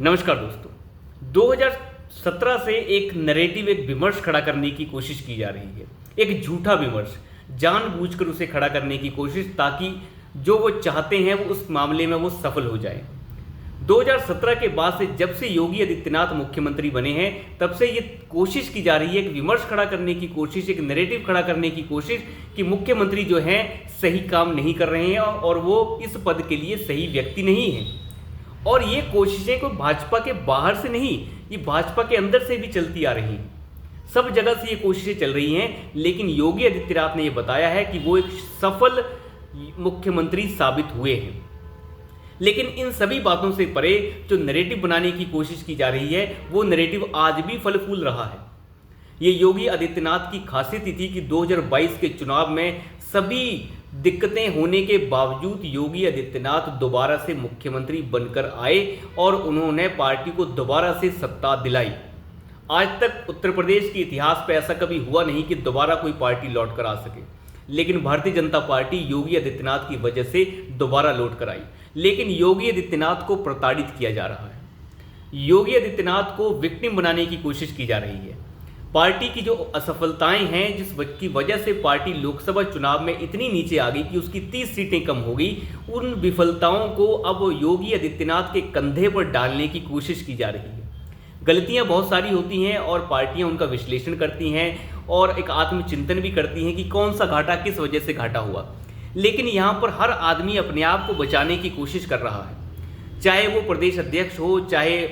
नमस्कार दोस्तों। 2017 से एक नैरेटिव, एक विमर्श खड़ा करने की कोशिश की जा रही है। एक झूठा विमर्श, जानबूझकर उसे खड़ा करने की कोशिश, ताकि जो वो चाहते हैं वो उस मामले में वो सफल हो जाए। 2017 के बाद से, जब से योगी आदित्यनाथ मुख्यमंत्री बने हैं, तब से ये कोशिश की जा रही है, एक विमर्श खड़ा करने की कोशिश, एक नैरेटिव खड़ा करने की कोशिश कि मुख्यमंत्री जो हैं सही काम नहीं कर रहे हैं और वो इस पद के लिए सही व्यक्ति नहीं है। और ये कोशिशें कोई भाजपा के बाहर से नहीं, ये भाजपा के अंदर से भी चलती आ रही हैं। सब जगह से ये कोशिशें चल रही हैं, लेकिन योगी आदित्यनाथ ने ये बताया है कि वो एक सफल मुख्यमंत्री साबित हुए हैं। लेकिन इन सभी बातों से परे जो नैरेटिव बनाने की कोशिश की जा रही है, वो नैरेटिव आज भी फल फूल रहा है। ये योगी आदित्यनाथ की खासियत थी कि 2022 के चुनाव में सभी दिक्कतें होने के बावजूद योगी आदित्यनाथ दोबारा से मुख्यमंत्री बनकर आए और उन्होंने पार्टी को दोबारा से सत्ता दिलाई। आज तक उत्तर प्रदेश के इतिहास में ऐसा कभी हुआ नहीं कि दोबारा कोई पार्टी लौट कर आ सके, लेकिन भारतीय जनता पार्टी योगी आदित्यनाथ की वजह से दोबारा लौट कर आई। लेकिन योगी आदित्यनाथ को प्रताड़ित किया जा रहा है, योगी आदित्यनाथ को विक्टिम बनाने की कोशिश की जा रही है। पार्टी की जो असफलताएं हैं, जिसकी वजह से पार्टी लोकसभा चुनाव में इतनी नीचे आ गई कि उसकी 30 सीटें कम हो गई, उन विफलताओं को अब योगी आदित्यनाथ के कंधे पर डालने की कोशिश की जा रही है। गलतियां बहुत सारी होती हैं और पार्टियां उनका विश्लेषण करती हैं और एक आत्मचिंतन भी करती हैं कि कौन सा घाटा किस वजह से घाटा हुआ। लेकिन यहाँ पर हर आदमी अपने आप को बचाने की कोशिश कर रहा है, चाहे वो प्रदेश अध्यक्ष हो, चाहे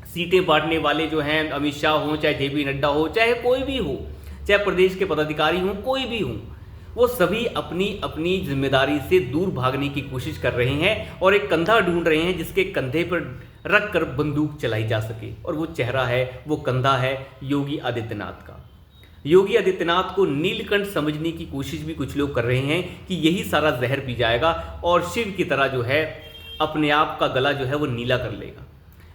सीटें बांटने वाले जो हैं अमित शाह हो, चाहे जेपी नड्डा हो, चाहे कोई भी हो, चाहे प्रदेश के पदाधिकारी हों, कोई भी हो, वो सभी अपनी अपनी जिम्मेदारी से दूर भागने की कोशिश कर रहे हैं और एक कंधा ढूंढ रहे हैं जिसके कंधे पर रख कर बंदूक चलाई जा सके। और वो चेहरा है, वो कंधा है योगी आदित्यनाथ का। योगी आदित्यनाथ को नीलकंठ समझने की कोशिश भी कुछ लोग कर रहे हैं कि यही सारा जहर पी जाएगा और शिव की तरह जो है अपने आप का गला जो है वो नीला कर लेगा।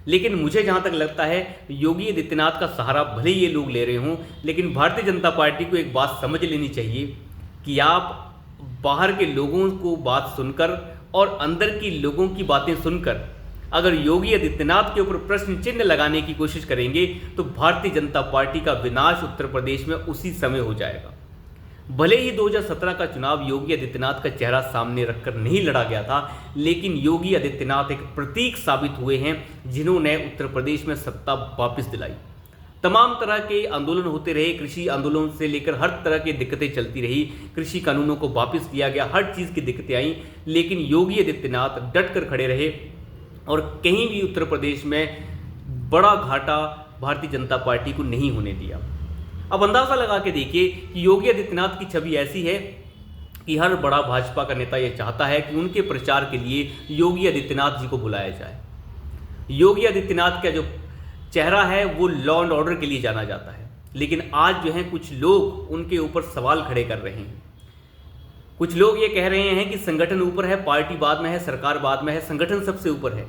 लेकिन मुझे जहाँ तक लगता है, योगी आदित्यनाथ का सहारा भले ये लोग ले रहे हों, लेकिन भारतीय जनता पार्टी को एक बात समझ लेनी चाहिए कि आप बाहर के लोगों को बात सुनकर और अंदर की लोगों की बातें सुनकर अगर योगी आदित्यनाथ के ऊपर प्रश्न चिन्ह लगाने की कोशिश करेंगे तो भारतीय जनता पार्टी का विनाश उत्तर प्रदेश में उसी समय हो जाएगा। भले ही 2017 का चुनाव योगी आदित्यनाथ का चेहरा सामने रखकर नहीं लड़ा गया था, लेकिन योगी आदित्यनाथ एक प्रतीक साबित हुए हैं जिन्होंने उत्तर प्रदेश में सत्ता वापस दिलाई। तमाम तरह के आंदोलन होते रहे, कृषि आंदोलन से लेकर हर तरह की दिक्कतें चलती रही, कृषि कानूनों को वापस लिया गया, हर चीज़ की दिक्कतें आई, लेकिन योगी आदित्यनाथ डट कर खड़े रहे और कहीं भी उत्तर प्रदेश में बड़ा घाटा भारतीय जनता पार्टी को नहीं होने दिया। अब अंदाज़ा लगा के देखिए कि योगी आदित्यनाथ की छवि ऐसी है कि हर बड़ा भाजपा का नेता ये चाहता है कि उनके प्रचार के लिए योगी आदित्यनाथ जी को बुलाया जाए। योगी आदित्यनाथ का जो चेहरा है वो लॉ एंड ऑर्डर के लिए जाना जाता है, लेकिन आज जो है कुछ लोग उनके ऊपर सवाल खड़े कर रहे हैं। कुछ लोग ये कह रहे हैं कि संगठन ऊपर है, पार्टी बाद में है, सरकार बाद में है, संगठन सबसे ऊपर है।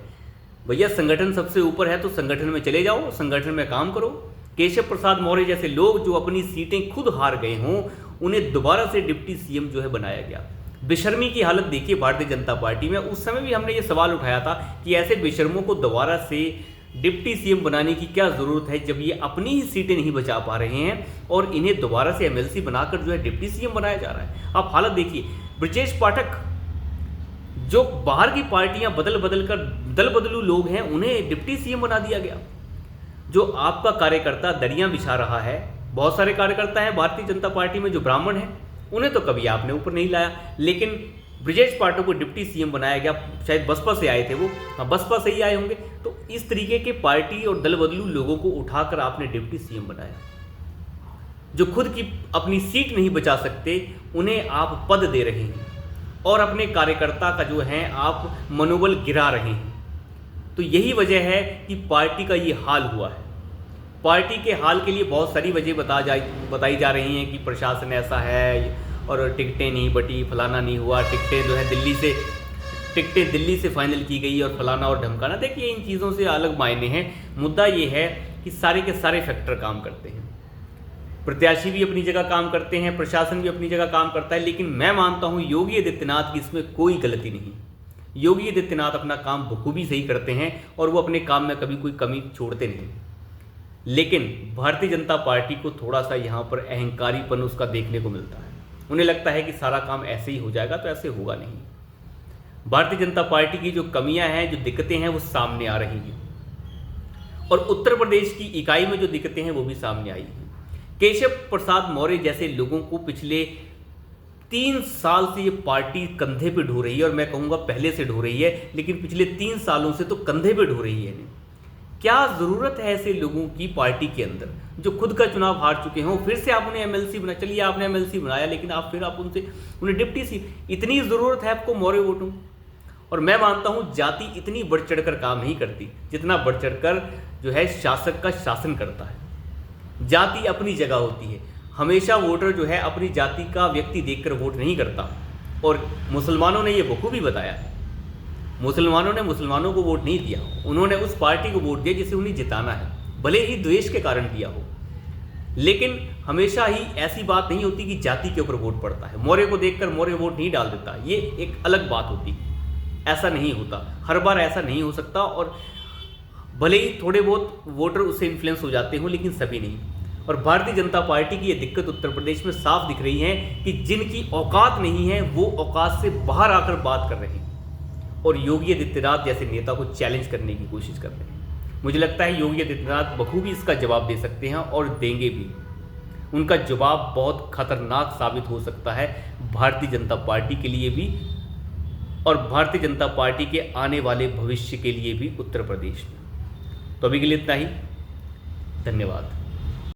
भैया, संगठन सबसे ऊपर है तो संगठन में चले जाओ, संगठन में काम करो। केशव प्रसाद मौर्य जैसे लोग जो अपनी सीटें खुद हार गए हों, उन्हें दोबारा से डिप्टी सीएम जो है बनाया गया। बेशर्मी की हालत देखिए भारतीय जनता पार्टी में। उस समय भी हमने ये सवाल उठाया था कि ऐसे बेशर्मों को दोबारा से डिप्टी सीएम बनाने की क्या ज़रूरत है, जब ये अपनी ही सीटें नहीं बचा पा रहे हैं और इन्हें दोबारा से एमएलसी बनाकर जो है डिप्टी सीएम बनाया जा रहा है। आप हालत देखिए, ब्रजेश पाठक जो बाहर की पार्टियां बदल बदल कर दल बदलू लोग हैं, उन्हें डिप्टी सीएम बना दिया गया। जो आपका कार्यकर्ता दरियां बिछा रहा है, बहुत सारे कार्यकर्ता हैं भारतीय जनता पार्टी में जो ब्राह्मण हैं, उन्हें तो कभी आपने ऊपर नहीं लाया, लेकिन ब्रजेश पाठक को डिप्टी सीएम बनाया गया। शायद बसपा से आए थे वो, हाँ बसपा से ही आए होंगे। तो इस तरीके के पार्टी और दल बदलू लोगों को उठाकर आपने डिप्टी सीएम बनाया। जो खुद की अपनी सीट नहीं बचा सकते, उन्हें आप पद दे रहे हैं और अपने कार्यकर्ता का जो है आप मनोबल गिरा रहे हैं। तो यही वजह है कि पार्टी का ये हाल हुआ है। पार्टी के हाल के लिए बहुत सारी वजह बताई जा रही हैं कि प्रशासन ऐसा है और टिकटें नहीं बटी, फलाना नहीं हुआ, टिकटें जो है दिल्ली से फाइनल की गई और फलाना और ढमकाना। देखिए, इन चीज़ों से अलग मायने हैं। मुद्दा ये है कि सारे के सारे फैक्टर काम करते हैं। प्रत्याशी भी अपनी जगह काम करते हैं, प्रशासन भी अपनी जगह काम करता है, लेकिन मैं मानता हूँ योगी आदित्यनाथ की इसमें कोई गलती नहीं। योगी आदित्यनाथ अपना काम बखूबी सही करते हैं और वो अपने काम में कभी कोई कमी छोड़ते नहीं। लेकिन भारतीय जनता पार्टी को थोड़ा सा यहाँ पर अहंकारीपन उसका देखने को मिलता है। उन्हें लगता है कि सारा काम ऐसे ही हो जाएगा, तो ऐसे होगा नहीं। भारतीय जनता पार्टी की जो कमियां हैं, जो दिक्कतें हैं, वो सामने आ रही हैं और उत्तर प्रदेश की इकाई में जो दिक्कतें हैं वो भी सामने आई हैं। केशव प्रसाद मौर्य जैसे लोगों को पिछले 3 साल से ये पार्टी कंधे पे ढो रही है, और मैं कहूँगा पहले से ढो रही है, लेकिन पिछले 3 सालों से तो कंधे पे ढो रही है। क्या ज़रूरत है ऐसे लोगों की पार्टी के अंदर जो खुद का चुनाव हार चुके हों? फिर से आप उन्हें एमएलसी बना, चलिए आपने एमएलसी बनाया, लेकिन आप उन्हें डिप्टी सी, इतनी ज़रूरत है आपको मौर्य वोटों? और मैं मानता हूँ जाति इतनी बढ़ चढ़ कर काम नहीं करती जितना बढ़ चढ़ कर जो है शासक का शासन करता है। जाति अपनी जगह होती है, हमेशा वोटर जो है अपनी जाति का व्यक्ति देखकर वोट नहीं करता, और मुसलमानों ने ये बखूबी बताया है। मुसलमानों ने मुसलमानों को वोट नहीं दिया, उन्होंने उस पार्टी को वोट दिया जिसे उन्हें जिताना है, भले ही द्वेष के कारण दिया हो। लेकिन हमेशा ही ऐसी बात नहीं होती कि जाति के ऊपर वोट पड़ता है। मौर्य को देखकर मौर्य वोट नहीं डाल देता, ये एक अलग बात होती, ऐसा नहीं होता, हर बार ऐसा नहीं हो सकता। और भले ही थोड़े बहुत वोटर उससे इन्फ्लुएंस हो जाते हों, लेकिन सभी नहीं। और भारतीय जनता पार्टी की ये दिक्कत उत्तर प्रदेश में साफ दिख रही है कि जिनकी औकात नहीं है वो औकात से बाहर आकर बात कर रहे हैं और योगी आदित्यनाथ जैसे नेता को चैलेंज करने की कोशिश कर रहे हैं। मुझे लगता है योगी आदित्यनाथ बखूबी इसका जवाब दे सकते हैं और देंगे भी। उनका जवाब बहुत खतरनाक साबित हो सकता है भारतीय जनता पार्टी के लिए भी और भारतीय जनता पार्टी के आने वाले भविष्य के लिए भी उत्तर प्रदेश में। तो अभी के लिए इतना ही, धन्यवाद।